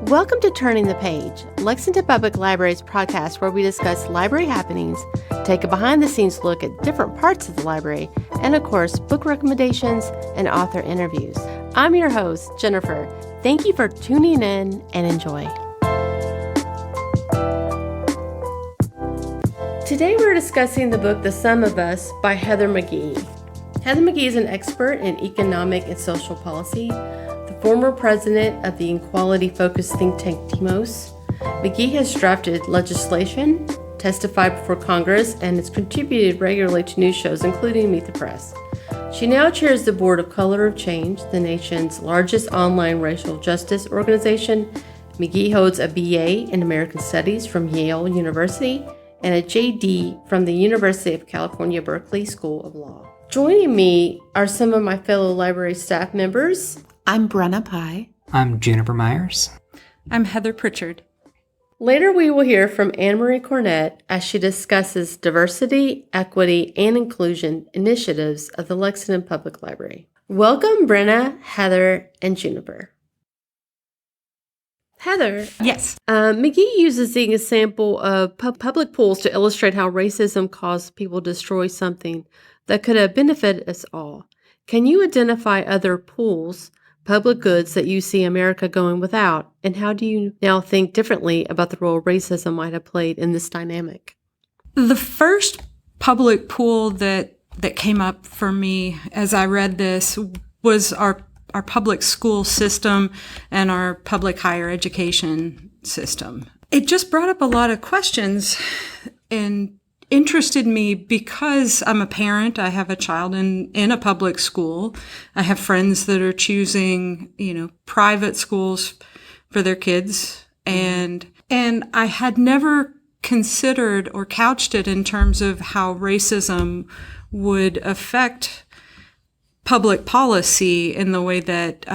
Welcome to Turning the Page, Lexington Public Library's podcast where we discuss library happenings, take a behind-the-scenes look at different parts of the library, and of course, book recommendations and author interviews. I'm your host, Jennifer. Thank you for tuning in and enjoy. Today we're discussing the book The Sum of Us by Heather McGhee. Heather McGhee is an expert in economic and social policy, the former president of the equality-focused think tank Demos. McGhee has drafted legislation, testified before Congress, and has contributed regularly to news shows, including Meet the Press. She now chairs the board of Color of Change, the nation's largest online racial justice organization. McGhee holds a BA in American Studies from Yale University and a JD from the University of California, Berkeley School of Law. Joining me are some of my fellow library staff members. I'm Brenna Pye. I'm Juniper Myers. I'm Heather Pritchard. Later, we will hear from AnnaMarie Cornett as she discusses diversity, equity, and inclusion initiatives of the Lexington Public Library. Welcome, Brenna, Heather, and Juniper. Heather. Yes. McGhee uses the example of public pools to illustrate how racism caused people to destroy something that could have benefited us all. Can you identify other pools, public goods that you see America going without, and how do you now think differently about the role racism might have played in this dynamic? The first public pool that came up for me as I read this was our public school system and our public higher education system. It just brought up a lot of questions and interested me because I'm a parent. I have a child in a public school. I have friends that are choosing, private schools for their kids. And I had never considered or couched it in terms of how racism would affect public policy in the way that,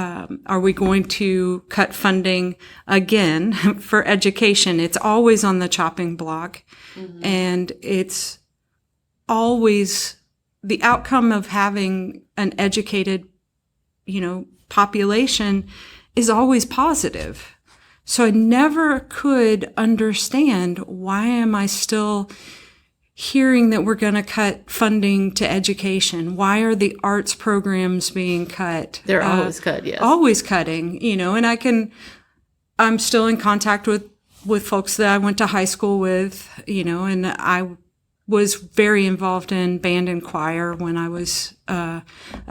are we going to cut funding again for education? It's always on the chopping block. Mm-hmm. And it's always the outcome of having an educated, population is always positive. So I never could understand why am I still hearing that we're going to cut funding to education. Why are the arts programs being cut? They're always cut, yes. Always cutting, and I'm still in contact with folks that I went to high school with, and I was very involved in band and choir when I was a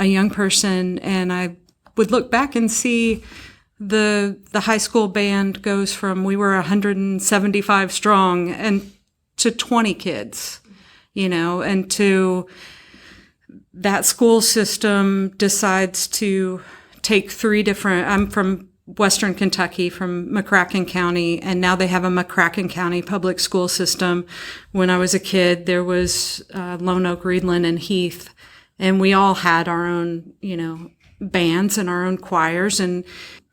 young person. And I would look back and see the high school band goes from, we were 175 strong and to 20 kids, and to that school system decides to take I'm from Western Kentucky, from McCracken County, and now they have a McCracken County public school system. When I was a kid, there was Lone Oak, Reedland, and Heath, and we all had our own, bands and our own choirs. And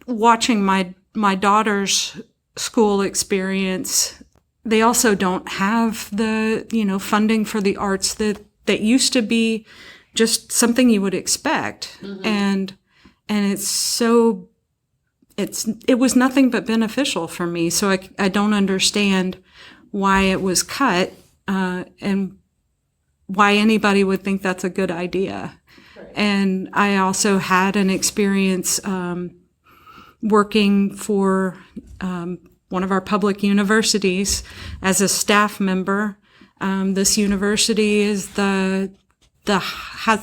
watching my daughter's school experience, they also don't have the, funding for the arts that used to be just something you would expect. Mm-hmm. And it was nothing but beneficial for me. So I don't understand why it was cut, and why anybody would think that's a good idea. Right. And I also had an experience, working for, one of our public universities as a staff member. This university is has the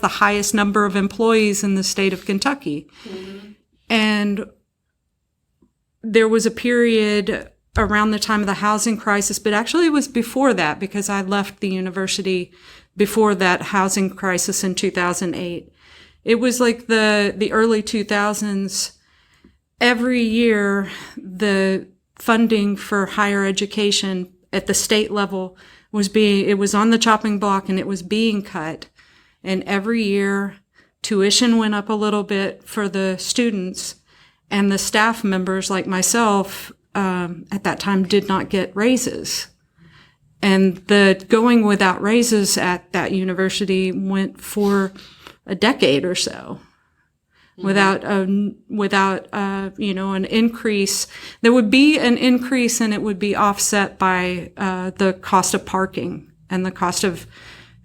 highest number of employees in the state of Kentucky. Mm-hmm. And there was a period around the time of the housing crisis, but actually it was before that because I left the university before that housing crisis in 2008. It was like the early 2000s. Every year, the funding for higher education at the state level it was on the chopping block and it was being cut. And every year, tuition went up a little bit for the students, and the staff members like myself at that time did not get raises. And the going without raises at that university went for a decade or so. without an increase. There would be an increase, and it would be offset by the cost of parking and the cost of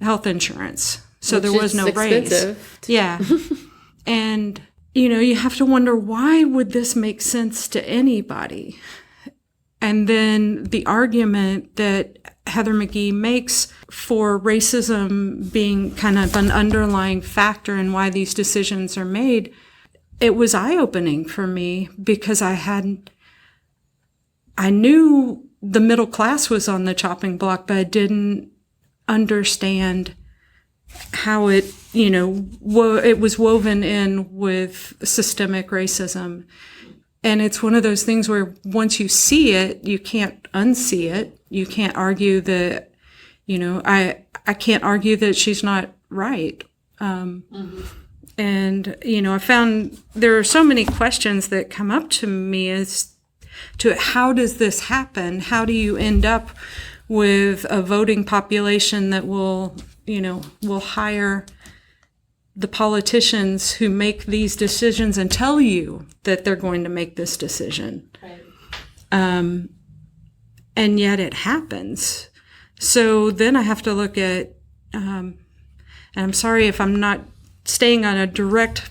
health insurance. So there was no raise. Yeah. And, you have to wonder, why would this make sense to anybody? And then the argument that Heather McGhee makes for racism being kind of an underlying factor in why these decisions are made, it was eye-opening for me, because I knew the middle class was on the chopping block, but I didn't understand how it was woven in with systemic racism. And it's one of those things where once you see it, you can't unsee it. You can't argue that, I can't argue that she's not right. And, I found there are so many questions that come up to me as to how does this happen? How do you end up with a voting population that will hire the politicians who make these decisions and tell you that they're going to make this decision. Right. And yet it happens. So then I have to look at, and I'm sorry if I'm not staying on a direct,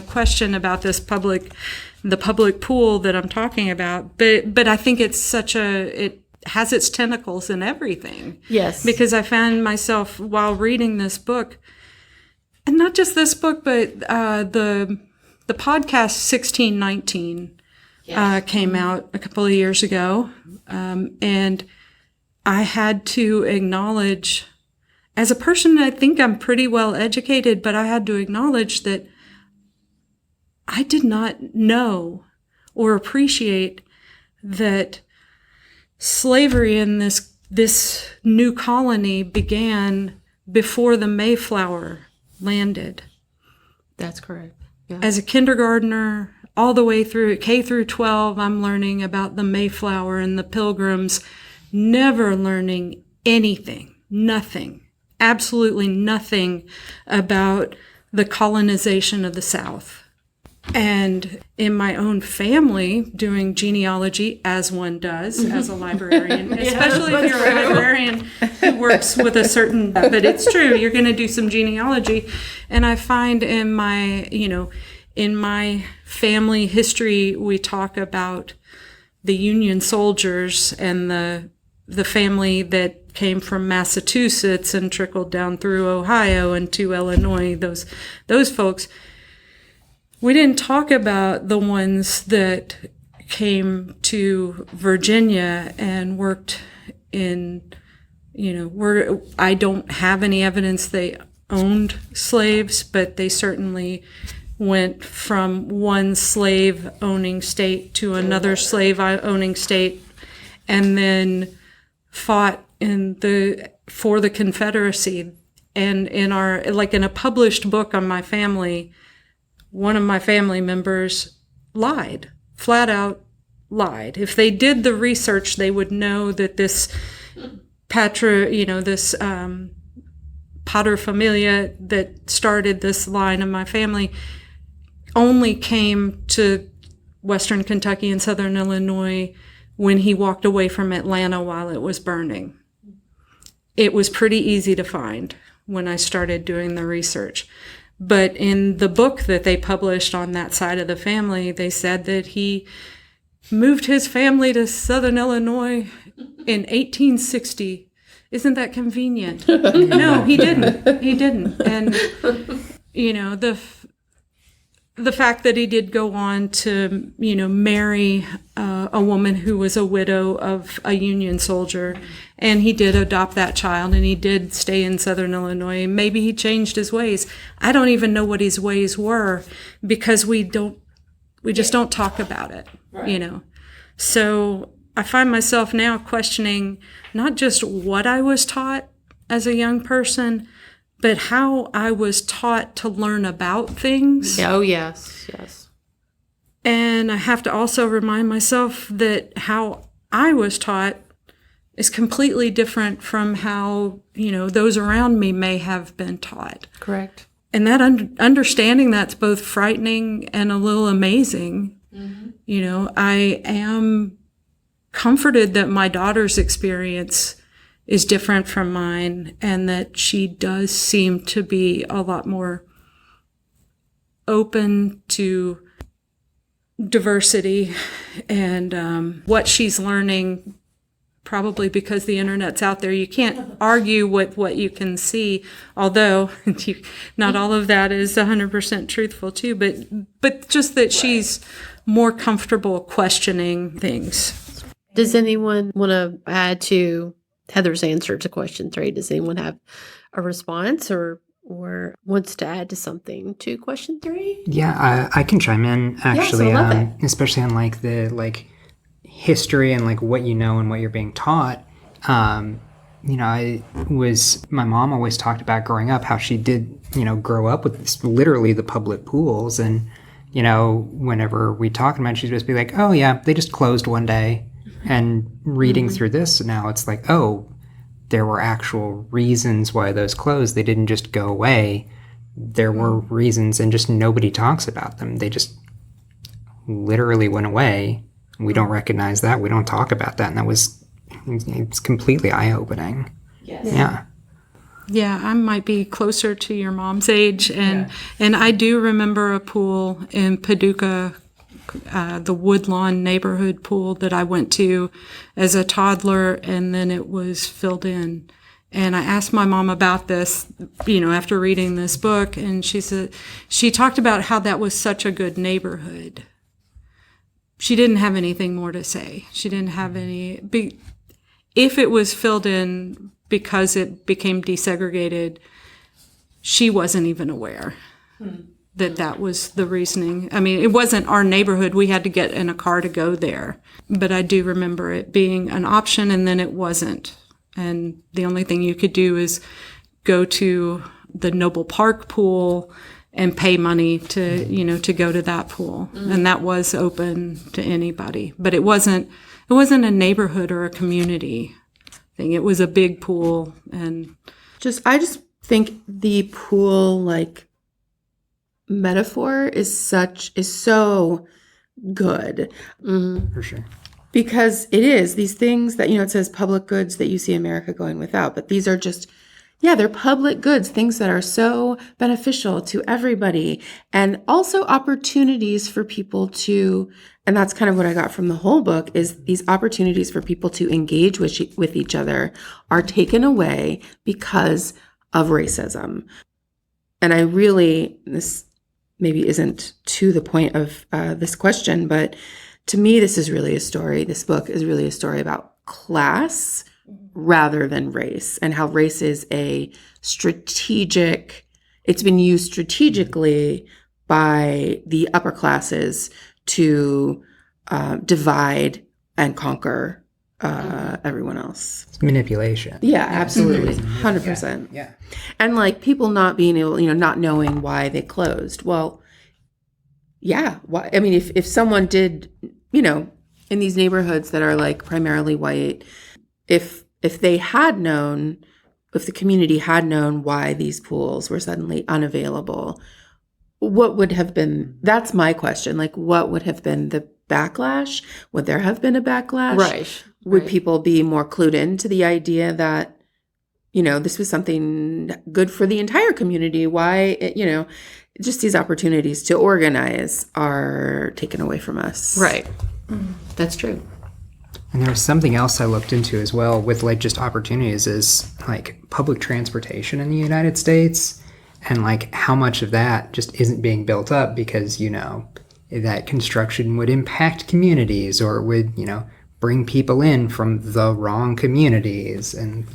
question about this the public pool that I'm talking about, but I think it's it has its tentacles in everything. Yes. Because I found myself while reading this book, and not just this book, but the podcast 1619 came out a couple of years ago, and I had to acknowledge, as a person, I think I'm pretty well educated, but I had to acknowledge that I did not know or appreciate that slavery in this new colony began before the Mayflower landed. That's correct. Yeah. As a kindergartner, all the way through K through 12, I'm learning about the Mayflower and the Pilgrims, never learning anything, nothing, absolutely nothing about the colonization of the South. And in my own family, doing genealogy, as one does, as a librarian, especially if you're a librarian who works with a certain, but it's true, you're going to do some genealogy. And I find in my family history, we talk about the Union soldiers and the family that came from Massachusetts and trickled down through Ohio and to Illinois, those folks. We didn't talk about the ones that came to Virginia and worked in, I don't have any evidence they owned slaves, but they certainly went from one slave-owning state to another slave-owning state, and then fought for the Confederacy. And in a published book on my family, one of my family members lied, flat out lied. If they did the research, they would know that this paterfamilia that started this line of my family only came to Western Kentucky and Southern Illinois when he walked away from Atlanta while it was burning. It was pretty easy to find when I started doing the research. But in the book that they published on that side of the family, they said that he moved his family to Southern Illinois in 1860. Isn't that convenient? No, he didn't. He didn't. And, the fact that he did go on to, marry a woman who was a widow of a Union soldier, and he did adopt that child, and he did stay in Southern Illinois. Maybe he changed his ways. I don't even know what his ways were, because we just don't talk about it, right. So I find myself now questioning not just what I was taught as a young person, but how I was taught to learn about things. Oh, yes, yes. And I have to also remind myself that how I was taught is completely different from how, those around me may have been taught. Correct. and that understanding that's both frightening and a little amazing. You know, I am comforted that my daughter's experience is different from mine, and that she does seem to be a lot more open to diversity and what she's learning, probably because the internet's out there. You can't argue with what you can see, although not all of that is 100% truthful too, but just that she's more comfortable questioning things. Does anyone want to add to Heather's answer to question 3? Does anyone have a response or wants to add to something to question 3? Yeah, I can chime in actually, Yes, I love that. especially on like the history and like what you know and what you're being taught. You know, my mom always talked about growing up how she did, you know, grow up with literally the public pools, and you know, whenever we talk about it, she'd just be like, "Oh yeah, they just closed one day." And reading through this now, it's like, oh, there were actual reasons why those closed. They didn't just go away. There were reasons, and just nobody talks about them. They just literally went away. We don't recognize that. We don't talk about that. And it's completely eye-opening. Yes. Yeah. Yeah, I might be closer to your mom's age, and I do remember a pool in Paducah, the Woodlawn neighborhood pool that I went to as a toddler, and then it was filled in. And I asked my mom about this, you know, after reading this book, and she talked about how that was such a good neighborhood. She didn't have anything more to say. She didn't have if it was filled in because it became desegregated, she wasn't even aware that was the reasoning. I mean, it wasn't our neighborhood. We had to get in a car to go there. But I do remember it being an option, and then it wasn't. And the only thing you could do is go to the Noble Park pool and pay money to, you know, to go to that pool. And that was open to anybody. But it wasn't a neighborhood or a community thing. It was a big pool. And I just think the pool metaphor is so good. For sure. Because it is these things that, you know, it says public goods that you see America going without, but these are just, they're public goods, things that are so beneficial to everybody, and also opportunities for people to, and that's kind of what I got from the whole book, is these opportunities for people to engage with each other are taken away because of racism. And this maybe isn't to the point of this question, but to me, this book is really a story about class rather than race, and how race is it's been used strategically by the upper classes to divide and conquer everyone else. It's manipulation. Yeah, absolutely. 100%. Yeah. And people not being able, not knowing why they closed. Well, yeah. Why? I mean, if someone did, in these neighborhoods that are primarily white, if they had known, if the community had known why these pools were suddenly unavailable, what would have been, that's my question. What would have been the backlash? Would there have been a backlash? Right. Would people be more clued into the idea that, this was something good for the entire community? Why, just these opportunities to organize are taken away from us. Right. That's true. And there was something else I looked into as well with just opportunities is public transportation in the United States, and how much of that just isn't being built up because, that construction would impact communities or would, bring people in from the wrong communities. And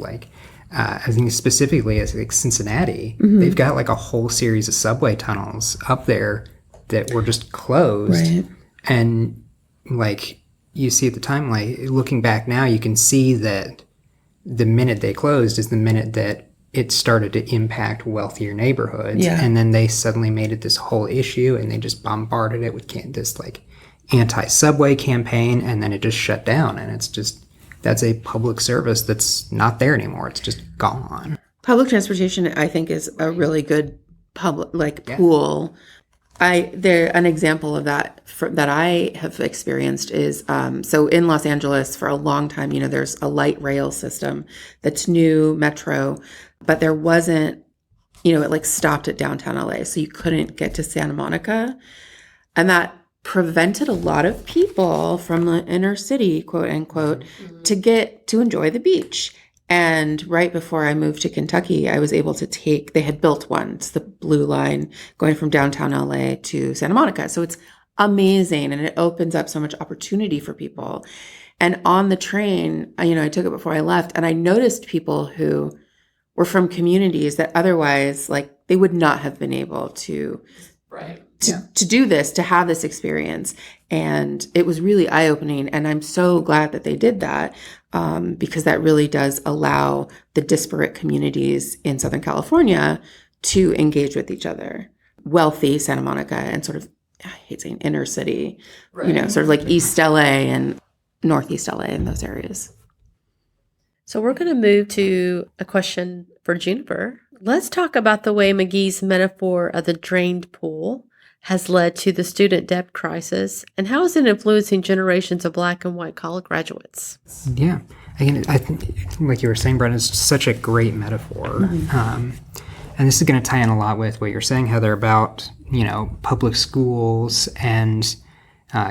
I think specifically as Cincinnati, they've got a whole series of subway tunnels up there that were just closed. Right. And you see at the time, looking back now, you can see that the minute they closed is the minute that it started to impact wealthier neighborhoods. Yeah. And then they suddenly made it this whole issue, and they just bombarded it with this anti-subway campaign, and then it just shut down. And it's just, that's a public service that's not there anymore. It's just gone. Public transportation, I think, is a really good public, like pool. An example of that that I have experienced is, so in Los Angeles for a long time, there's a light rail system that's new, metro, but there wasn't, it like stopped at downtown LA. So you couldn't get to Santa Monica. And that prevented a lot of people from the inner city, quote unquote, to get to enjoy the beach. And right before I moved to Kentucky, I was able to they had built one. It's the blue line going from downtown LA to Santa Monica. So it's amazing. And it opens up so much opportunity for people. And on the train, I took it before I left, and I noticed people who were from communities that otherwise, like, they would not have been able to, to do this, to have this experience. And it was really eye-opening. And I'm so glad that they did that, because that really does allow the disparate communities in Southern California to engage with each other. Wealthy Santa Monica and sort of, I hate saying inner city, sort of like East LA and Northeast LA and those areas. So we're going to move to a question for Juniper. Let's talk about the way Mcgee's metaphor of the drained pool has led to the student debt crisis, and how is it influencing generations of Black and white college graduates? Yeah. Again, I think, like you were saying, Brenda, it's such a great metaphor. And this is going to tie in a lot with what you're saying, Heather, about, public schools. And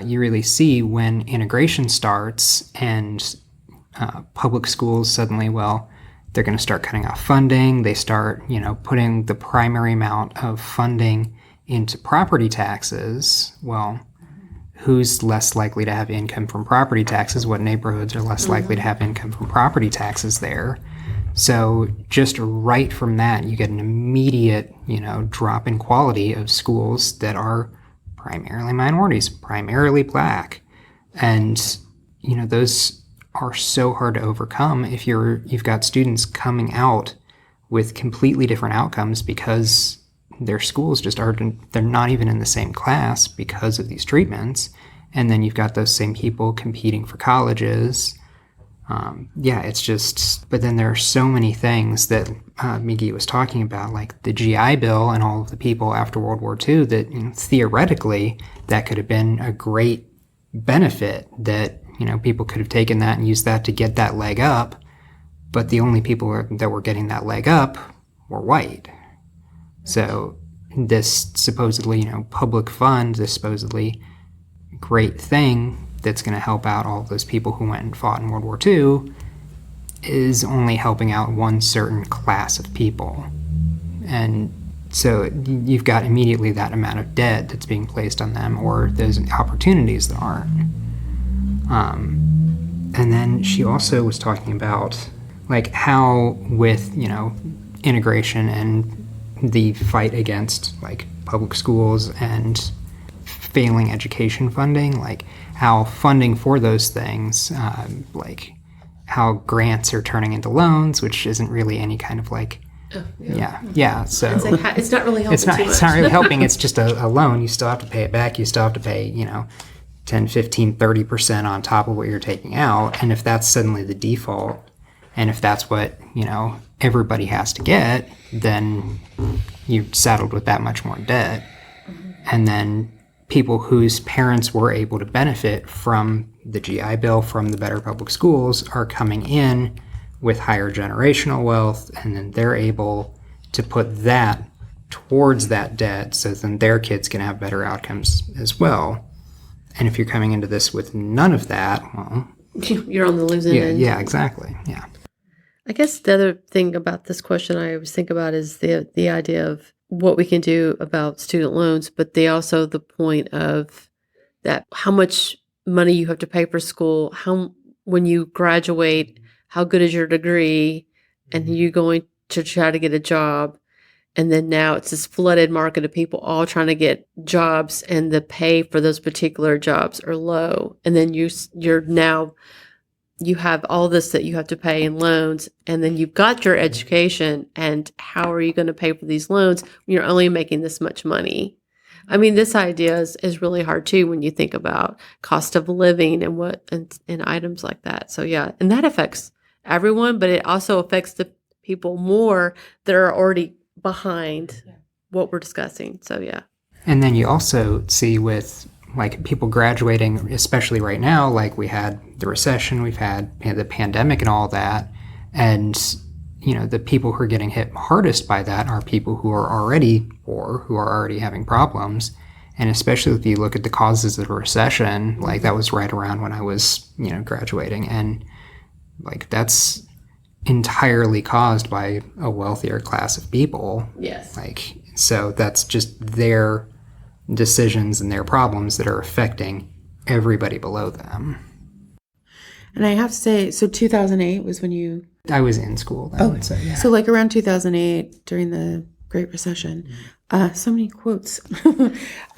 you really see when integration starts and public schools suddenly, they're going to start cutting off funding. They start, putting the primary amount of funding into property taxes. Well, who's less likely to have income from property taxes? What neighborhoods are less likely to have income from property taxes there? So just right from that, you get an immediate, drop in quality of schools that are primarily minorities, primarily Black. And, those are so hard to overcome if you've got students coming out with completely different outcomes because their schools just they're not even in the same class because of these treatments. And then you've got those same people competing for colleges. It's just, but then there are so many things that Mcgee was talking about, like the GI Bill and all of the people after World War II that, theoretically, that could have been a great benefit that, people could have taken that and used that to get that leg up. But the only people that were getting that leg up were white. So this supposedly, public fund, this supposedly great thing that's going to help out all of those people who went and fought in World War II is only helping out one certain class of people. And so you've got immediately that amount of debt that's being placed on them, or those opportunities that aren't. And then she also was talking about like how with, integration and the fight against like public schools and failing education funding, like how funding for those things, like how grants are turning into loans, which isn't really any kind of like, so it's not really helping it's not, too much. It's not really helping. It's just a loan. You still have to pay it back. You still have to pay, 10, 15, 30% on top of what you're taking out. And if that's suddenly the default, and if that's what, everybody has to get, then you're saddled with that much more debt. And then people whose parents were able to benefit from the GI Bill, from the better public schools, are coming in with higher generational wealth, and then they're able to put that towards that debt so then their kids can have better outcomes as well. And if you're coming into this with none of that, well, you're on the losing end. Yeah, exactly. Yeah. I guess the other thing about this question I always think about is the idea of what we can do about student loans, but also the point of that how much money you have to pay for school, when you graduate, how good is your degree, and you going to try to get a job. And then now it's this flooded market of people all trying to get jobs, and the pay for those particular jobs are low. And then you have all this that you have to pay in loans, and then you've got your education, and how are you going to pay for these loans when you're only making this much money? I mean, this idea is really hard too when you think about cost of living and items like that. So yeah, and that affects everyone, but it also affects the people more that are already behind what we're discussing. So yeah. And then you also see with like people graduating, especially right now, like we had the recession, we've had the pandemic and all that. And, the people who are getting hit hardest by that are people who are already poor, who are already having problems. And especially if you look at the causes of the recession, like that was right around when I was, graduating. And like that's entirely caused by a wealthier class of people. Yes. Like, so that's just their decisions and their problems that are affecting everybody below them. And I have to say, so 2008 was when you... I was in school then. Oh, so yeah. So like around 2008, during the Great Recession, so many quotes,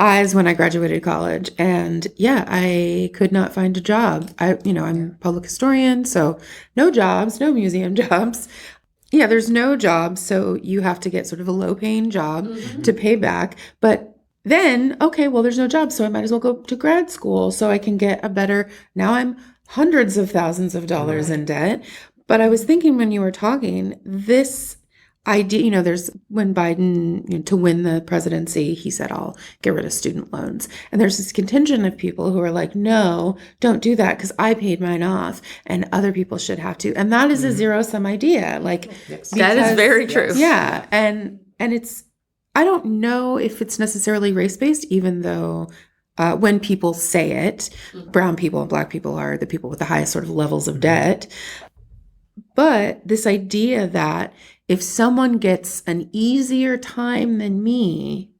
is when I graduated college. And yeah, I could not find a job. I'm a public historian, so no jobs, no museum jobs. Yeah, there's no job, so you have to get sort of a low-paying job to pay back. But then, okay, well, there's no job, so I might as well go to grad school so I can get a better... Now I'm hundreds of thousands of dollars in debt. But I was thinking when you were talking, this idea, there's when Biden, to win the presidency, he said, I'll get rid of student loans. And there's this contingent of people who are like, no, don't do that because I paid mine off and other people should have to. And that is a zero-sum idea. Like, That is very true. Yeah. And it's, I don't know if it's necessarily race-based, even though when people say it, brown people and black people are the people with the highest sort of levels of debt. But this idea that if someone gets an easier time than me,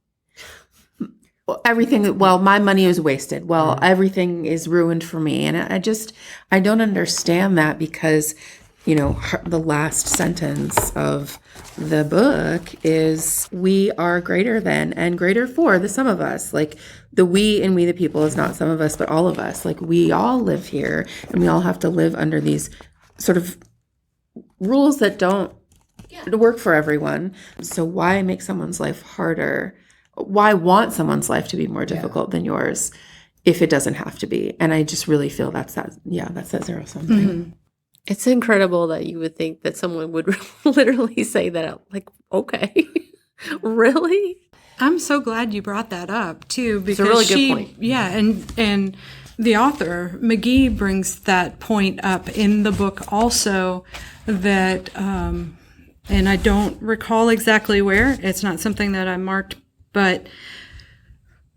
my money is wasted. Well, everything is ruined for me. And I don't understand that because, the last sentence of the book is we are greater than and greater for the sum of us. Like the we and we the people is not some of us, but all of us. Like we all live here and we all have to live under these sort of rules that don't work for everyone. So why make someone's life harder? Why want someone's life to be more difficult than yours if it doesn't have to be? And I just really feel that's that zero-sum thing. Mm-hmm. It's incredible that you would think that someone would literally say that. Like, okay, really? I'm so glad you brought that up too, because It's a really good point. Yeah, and the author Mcgee brings that point up in the book also. That and I don't recall exactly where. It's not something that I marked, but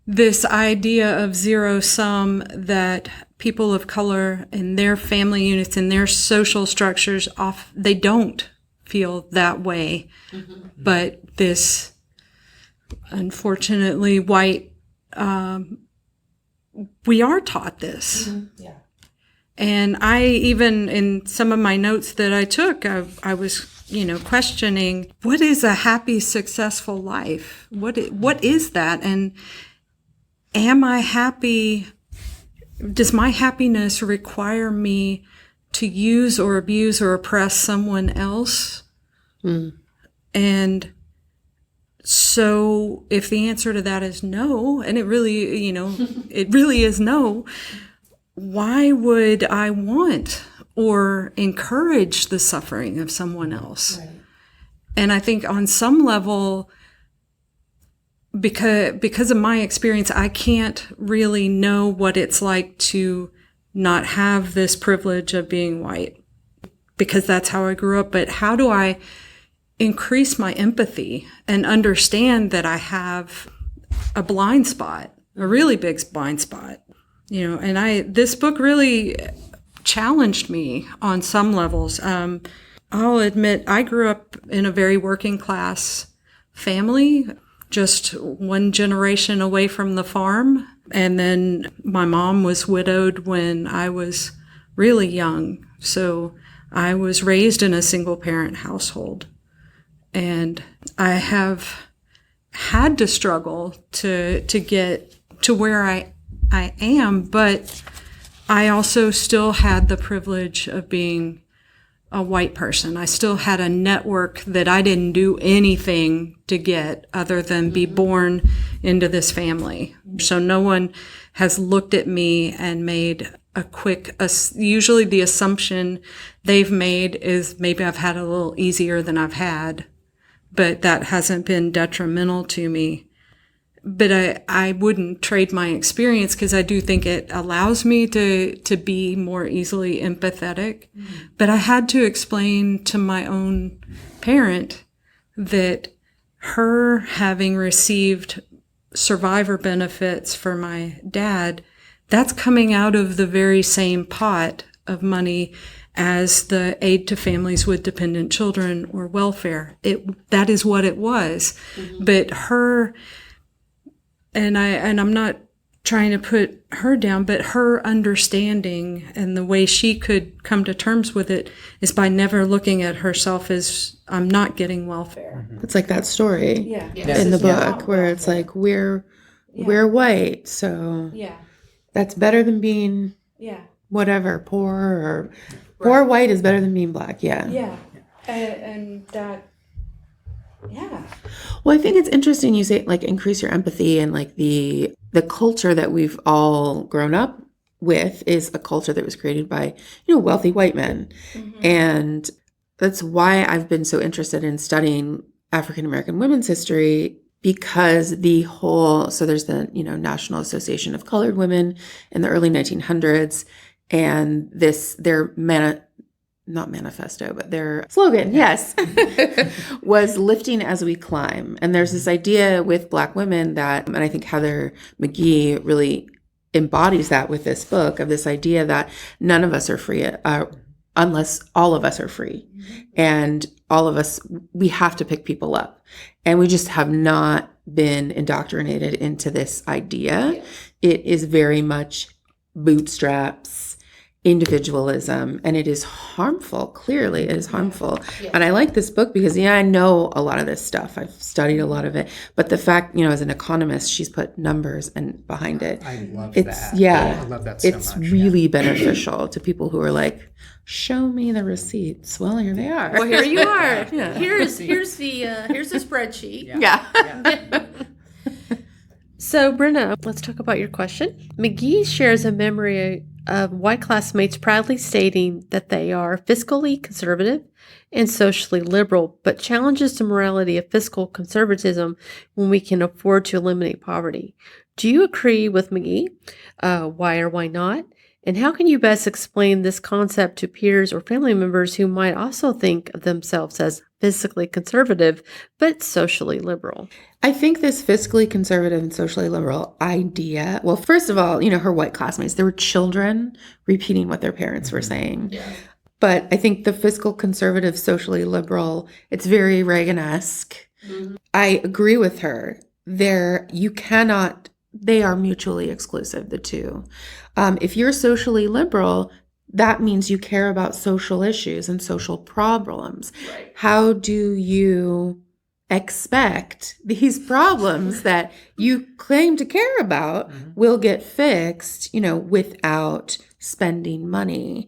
this idea of zero sum, that people of color and their family units and their social structures they don't feel that way. Mm-hmm. But this unfortunately white we are taught this. Mm-hmm. Yeah. And I even in some of my notes that I took, I was questioning what is a happy, successful life? What is that? And am I happy? Does my happiness require me to use or abuse or oppress someone else? Mm. And so if the answer to that is no, and it really, it really is no, why would I want or encourage the suffering of someone else? Right. And I think on some level, because of my experience, I can't really know what it's like to not have this privilege of being white, because that's how I grew up. But how do I increase my empathy and understand that I have a blind spot, a really big blind spot? And this book really challenged me on some levels. I'll admit I grew up in a very working class family, just one generation away from the farm. And then my mom was widowed when I was really young. So I was raised in a single parent household. And I have had to struggle to get to where I am, but I also still had the privilege of being a white person. I still had a network that I didn't do anything to get other than be born into this family. So no one has looked at me and made usually the assumption they've made is maybe I've had a little easier than I've had. but that hasn't been detrimental to me. But I wouldn't trade my experience, because I do think it allows me to be more easily empathetic. But I had to explain to my own parent that her having received survivor benefits for my dad, that's coming out of the very same pot of money as the aid to families with dependent children or welfare. That is what it was. But her... And I'm not trying to put her down, but her understanding and the way she could come to terms with it is by never looking at herself as, I'm not getting welfare. It's like that story in the book where it's like, we're white, so that's better than being whatever, poor white is better than being black. And that... Yeah. Well, I think it's interesting you say like increase your empathy, and like the culture that we've all grown up with is a culture that was created by, wealthy white men. And that's why I've been so interested in studying African American women's history, because so there's the, National Association of Colored Women in the early 1900s, and not manifesto, but their slogan, yes, was lifting as we climb. And there's this idea with Black women that, and I think Heather McGhee really embodies that with this book, of this idea that none of us are free unless all of us are free. And all of us, we have to pick people up. And we just have not been indoctrinated into this idea. It is very much bootstraps, individualism, and it is harmful. Clearly, it is harmful. And I like this book because, I know a lot of this stuff. I've studied a lot of it. But the fact, as an economist, she's put numbers behind it. I love that. Yeah. I love that so much. It's really beneficial to people who are like, show me the receipts. Well, here they are. Well, here you are. Here's the spreadsheet. Yeah. So, Brenna, let's talk about your question. Mcgee shares a memory of white classmates proudly stating that they are fiscally conservative and socially liberal, but challenges the morality of fiscal conservatism when we can afford to eliminate poverty. Do you agree with Mcgee? Why or why not? And how can you best explain this concept to peers or family members who might also think of themselves as fiscally conservative, but socially liberal? I think this fiscally conservative and socially liberal idea, well, first of all, her white classmates, there were children repeating what their parents were saying. Yeah. But I think the fiscal conservative, socially liberal, it's very Reagan-esque. I agree with her. They are mutually exclusive, the two. If you're socially liberal, that means you care about social issues and social problems. Right. How do you expect these problems that you claim to care about will get fixed, without spending money?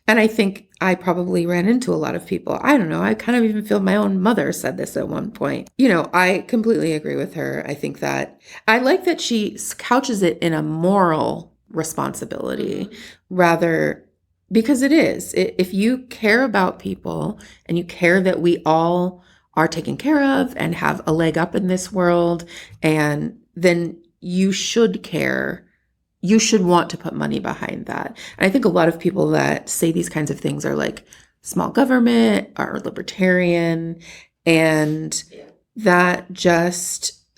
And I think I probably ran into a lot of people. I don't know. I kind of even feel my own mother said this at one point. I completely agree with her. I think that I like that she couches it in a moral responsibility rather, because it is. If you care about people and you care that we all are taken care of and have a leg up in this world, and then you should care. You should want to put money behind that. And I think a lot of people that say these kinds of things are like small government or libertarian, and that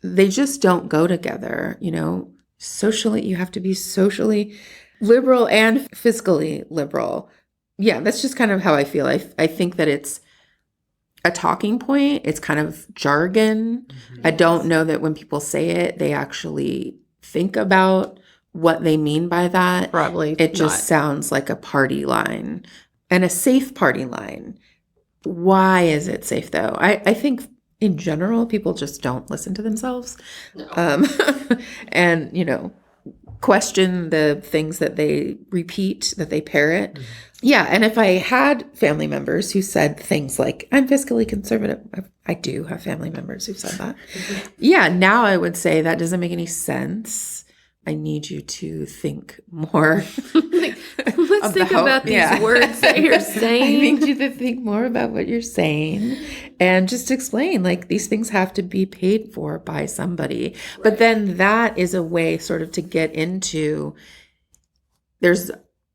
they just don't go together. Socially, you have to be socially liberal and fiscally liberal. Yeah, that's just kind of how I feel. I think that it's a talking point. It's kind of jargon. Mm-hmm. I don't know that when people say it, they actually think about what they mean by that. Probably it just sounds like a party line, and a safe party line. Why is it safe though? I think in general people just don't listen to themselves. No. And question the things that they repeat, that they parrot. Mm-hmm. Yeah, and if I had family members who said things like, I'm fiscally conservative, I do have family members who've said that. Mm-hmm. Yeah, now I would say that doesn't make any sense. I need you to think more. let's think about these words that you're I saying. think you to think more about what you're saying and just explain, like, these things have to be paid for by somebody. Right. But then that is a way sort of to get into, there's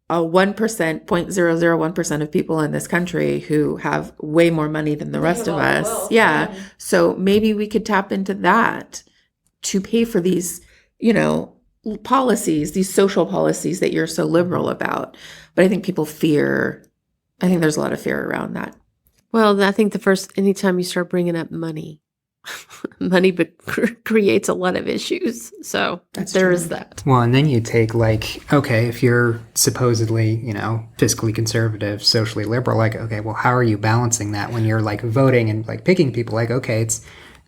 a 1%, 0.001% of people in this country who have way more money than the rest of us. Well. Yeah. So maybe we could tap into that to pay for these, policies, these social policies that you're so liberal about. But I think I think there's a lot of fear around that. Well, I think anytime you start bringing up money, money creates a lot of issues. So there is that. Well, and then you take okay, if you're supposedly, fiscally conservative, socially liberal, okay, well, how are you balancing that when you're voting and picking people? Okay, it's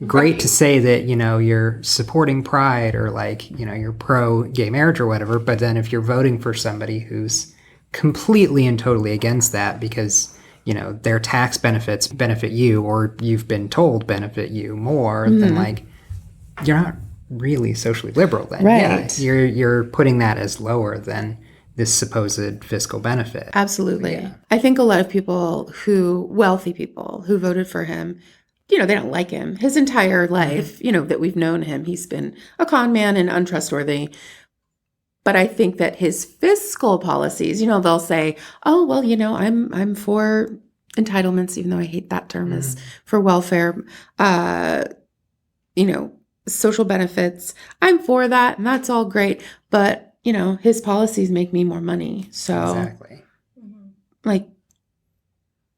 great to say that, you're supporting pride or you're pro gay marriage or whatever. But then if you're voting for somebody who's completely and totally against that because, their tax benefits benefit you or you've been told benefit you more, then you're not really socially liberal then. Right. Yeah, you're putting that as lower than this supposed fiscal benefit. Absolutely. Yeah. I think a lot of wealthy people who voted for him, they don't like him. His entire life, that we've known him, he's been a con man and untrustworthy. But I think that his fiscal policies, they'll say, oh, well, I'm for entitlements, even though I hate that term, is for welfare, social benefits. I'm for that, and that's all great. But, his policies make me more money. So, exactly.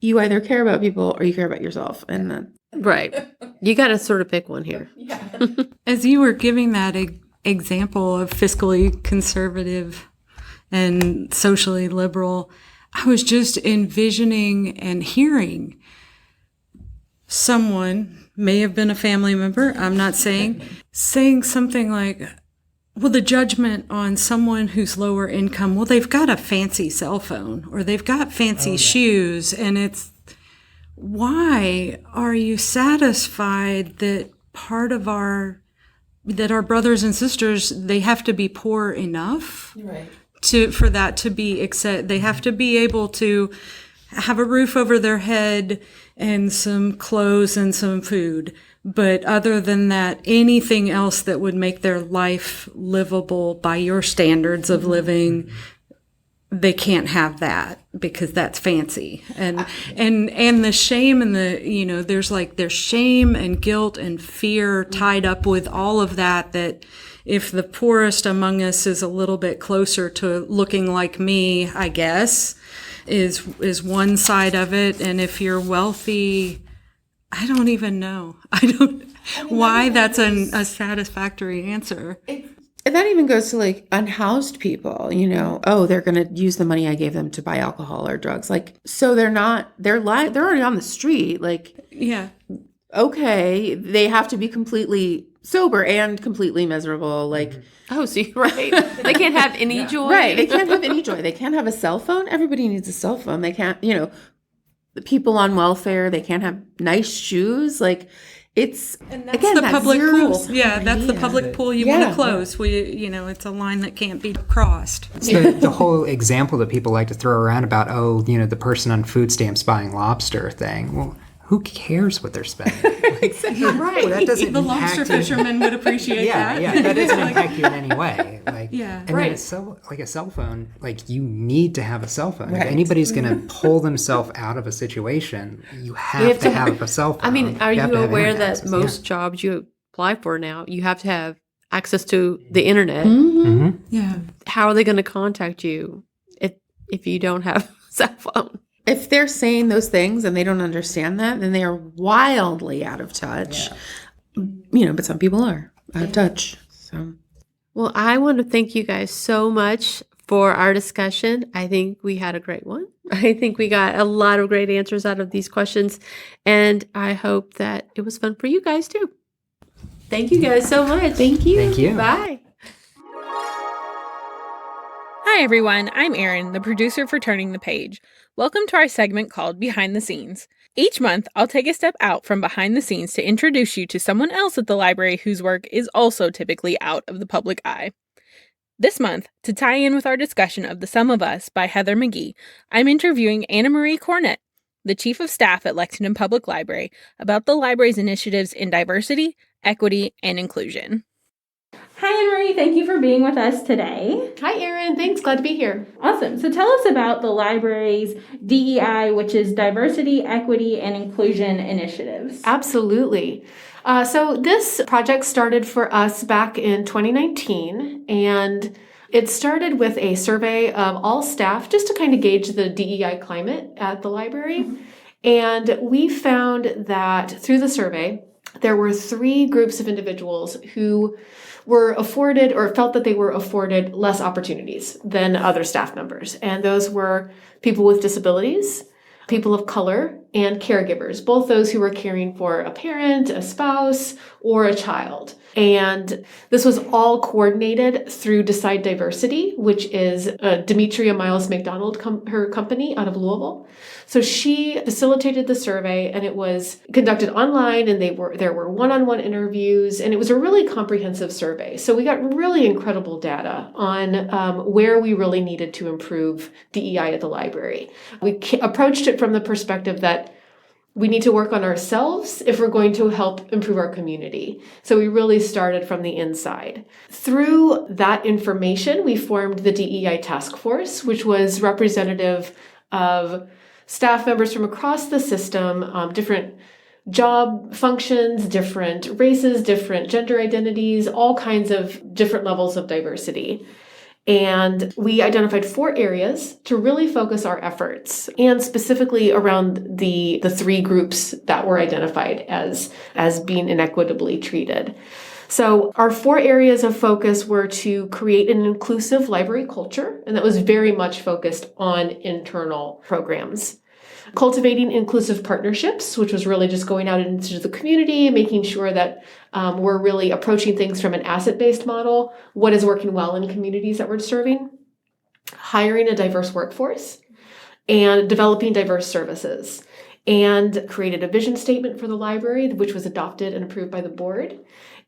You either care about people or you care about yourself. And then right. You got to sort of pick one here. Yeah. As you were giving that example of fiscally conservative and socially liberal, I was just envisioning and hearing someone, may have been a family member, I'm not saying something like, well, the judgment on someone who's lower income, well, they've got a fancy cell phone or they've got fancy shoes. And it's, why are you satisfied that that our brothers and sisters, they have to be poor enough for that to be accepted? They have to be able to have a roof over their head and some clothes and some food. But other than that, anything else that would make their life livable by your standards of living, they can't have that because that's fancy. And the shame and there's shame and guilt and fear tied up with all of that if the poorest among us is a little bit closer to looking like me, I guess, is one side of it. And if you're wealthy, I don't even know. Why that's a satisfactory answer. And that even goes to unhoused people, they're going to use the money I gave them to buy alcohol or drugs. So they're already on the street. Yeah. Okay, they have to be completely sober and completely miserable. Oh, so you're right. They can't have any joy. Right. They can't have any joy. They can't have a cell phone. Everybody needs a cell phone. They can't, the people on welfare, they can't have nice shoes. It's, and that's again, the public pool. Yeah, that's the public pool you want to close. It's a line that can't be crossed. So the whole example that people like to throw around about, the person on food stamps buying lobster thing. Well, who cares what they're spending? You're right. Well, that doesn't the lobster fisherman would appreciate that. Yeah, that doesn't impact you in any way. And then a cell phone, you need to have a cell phone. Right. If anybody's going to pull themselves out of a situation, you have to have a cell phone. I mean, are you aware that most jobs you apply for now, you have to have access to the internet? Mm-hmm. Yeah. How are they going to contact you if you don't have a cell phone? If they're saying those things and they don't understand that, then they are wildly out of touch. Yeah. But some people are out of touch. So, well, I want to thank you guys so much for our discussion. I think we had a great one. I think we got a lot of great answers out of these questions, and I hope that it was fun for you guys too. Thank you guys so much. Thank you. Thank you. Bye. Hi, everyone. I'm Erin, the producer for Turning the Page. Welcome to our segment called Behind the Scenes. Each month, I'll take a step out from behind the scenes to introduce you to someone else at the library whose work is also typically out of the public eye. This month, to tie in with our discussion of The Sum of Us by Heather McGhee, I'm interviewing AnnaMarie Cornett, the Chief of Staff at Lexington Public Library, about the library's initiatives in diversity, equity, and inclusion. Hi, AnnaMarie. Thank you for being with us today. Hi, Erin. Thanks. Glad to be here. Awesome. So tell us about the library's DEI, which is Diversity, Equity, and Inclusion initiatives. Absolutely. So this project started for us back in 2019, and it started with a survey of all staff just to kind of gauge the DEI climate at the library. Mm-hmm. And we found that through the survey, there were 3 groups of individuals who were afforded or felt that they were afforded less opportunities than other staff members. And those were people with disabilities, people of color, and caregivers, both those who were caring for a parent, a spouse, or a child. And this was all coordinated through Decide Diversity, which is Demetria Miles McDonald, her company out of Louisville. So she facilitated the survey, and it was conducted online, and there were one-on-one interviews, and it was a really comprehensive survey. So we got really incredible data on where we really needed to improve DEI at the library. We approached it from the perspective that we need to work on ourselves if we're going to help improve our community. So we really started from the inside. Through that information, we formed the DEI task force, which was representative of staff members from across the system, different job functions, different races, different gender identities, all kinds of different levels of diversity. And we identified 4 areas to really focus our efforts, and specifically around the 3 groups that were identified as being inequitably treated. So our 4 areas of focus were to create an inclusive library culture, and that was very much focused on internal programs. Cultivating inclusive partnerships, which was really just going out into the community, making sure that we're really approaching things from an asset-based model, what is working well in communities that we're serving, hiring a diverse workforce, and developing diverse services, and created a vision statement for the library, which was adopted and approved by the board.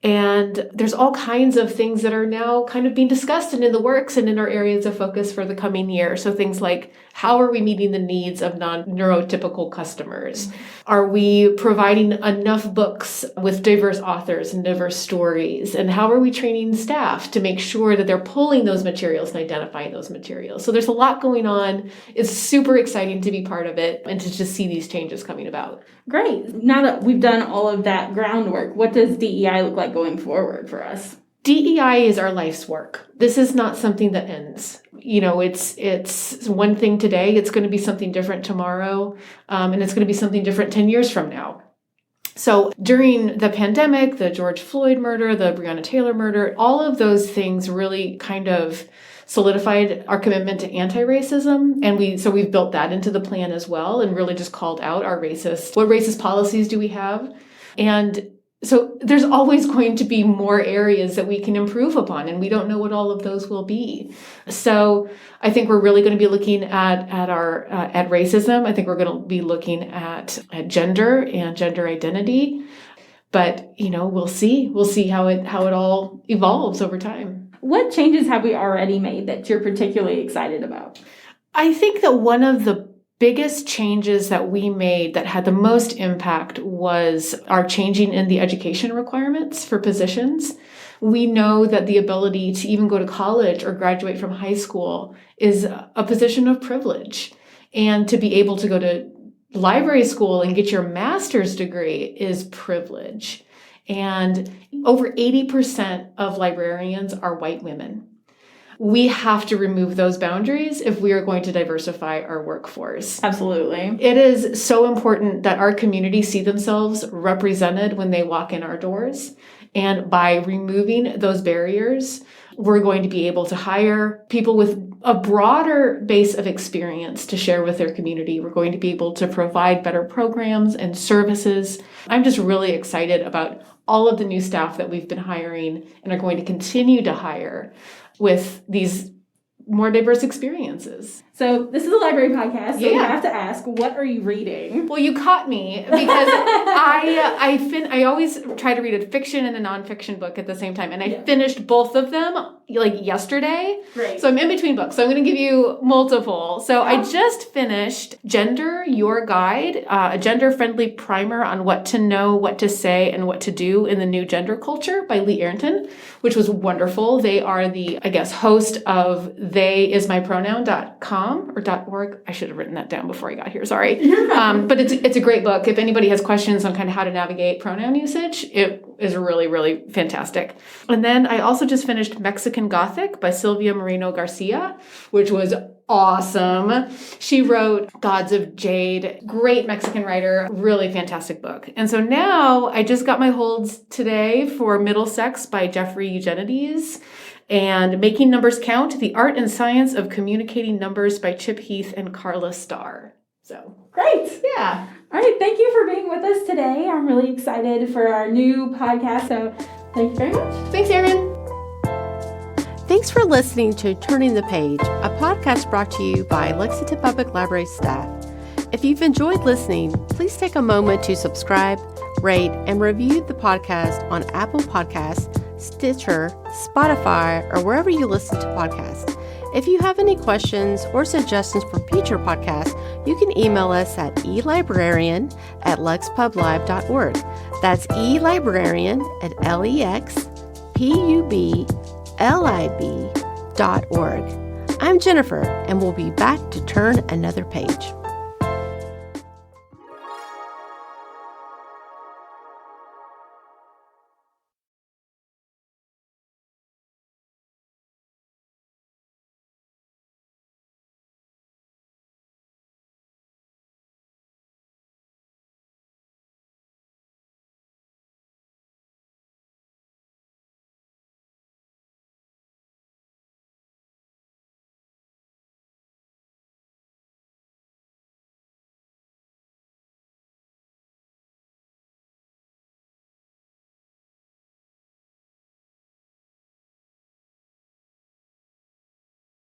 And there's all kinds of things that are now kind of being discussed and in the works and in our areas of focus for the coming year. So things like, how are we meeting the needs of non-neurotypical customers? Mm-hmm. Are we providing enough books with diverse authors and diverse stories? And how are we training staff to make sure that they're pulling those materials and identifying those materials? So there's a lot going on. It's super exciting to be part of it and to just see these changes coming about. Great. Now that we've done all of that groundwork, what does DEI look like going forward for us? DEI is our life's work. This is not something that ends. You know, it's one thing today, it's going to be something different tomorrow, and it's going to be something different 10 years from now. So during the pandemic, the George Floyd murder, the Breonna Taylor murder, all of those things really kind of solidified our commitment to anti-racism. And we've built that into the plan as well, and really just called out what racist policies do we have. And so there's always going to be more areas that we can improve upon, and we don't know what all of those will be. So I think we're really going to be looking at racism. I think we're going to be looking at gender and gender identity. But we'll see. We'll see how it all evolves over time. What changes have we already made that you're particularly excited about? I think that one of the biggest changes that we made that had the most impact was our changing in the education requirements for positions. We know that the ability to even go to college or graduate from high school is a position of privilege. And to be able to go to library school and get your master's degree is privilege. And over 80% of librarians are white women. We have to remove those boundaries if we are going to diversify our workforce. Absolutely. It is so important that our community see themselves represented when they walk in our doors. And by removing those barriers, we're going to be able to hire people with a broader base of experience to share with their community. We're going to be able to provide better programs and services. I'm just really excited about all of the new staff that we've been hiring and are going to continue to hire with these more diverse experiences. So this is a library podcast, so we Yeah. have to ask, what are you reading? Well, you caught me because I always try to read a fiction and a nonfiction book at the same time, and I finished both of them like yesterday. Great. So I'm in between books. So I'm going to give you multiple. So I just finished Gender, Your Guide, a gender-friendly primer on what to know, what to say, and what to do in the new gender culture by Lee Arenton, which was wonderful. They are the, I guess, host of theyismypronoun.com or .org. I should have written that down before I got here. Sorry. But it's a great book. If anybody has questions on kind of how to navigate pronoun usage, it is really, really fantastic. And then I also just finished Mexican Gothic by Silvia Moreno Garcia, which was awesome. She wrote Gods of Jade, great Mexican writer, really fantastic book. And so now I just got my holds today for Middlesex by Jeffrey Eugenides and Making Numbers Count, The Art and Science of Communicating Numbers by Chip Heath and Carla Starr. So Great. yeah. All right. Thank you for being with us today. I'm really excited for our new podcast. So thank you very much. Thanks, Erin. Thanks for listening to Turning the Page, a podcast brought to you by Lexington Public Library staff. If you've enjoyed listening, please take a moment to subscribe, rate, and review the podcast on Apple Podcasts, Stitcher, Spotify, or wherever you listen to podcasts. If you have any questions or suggestions for future podcasts, you can email us at elibrarian@lexpublib.org. That's elibrarian@lexpublib.org. I'm Jennifer, and we'll be back to turn another page.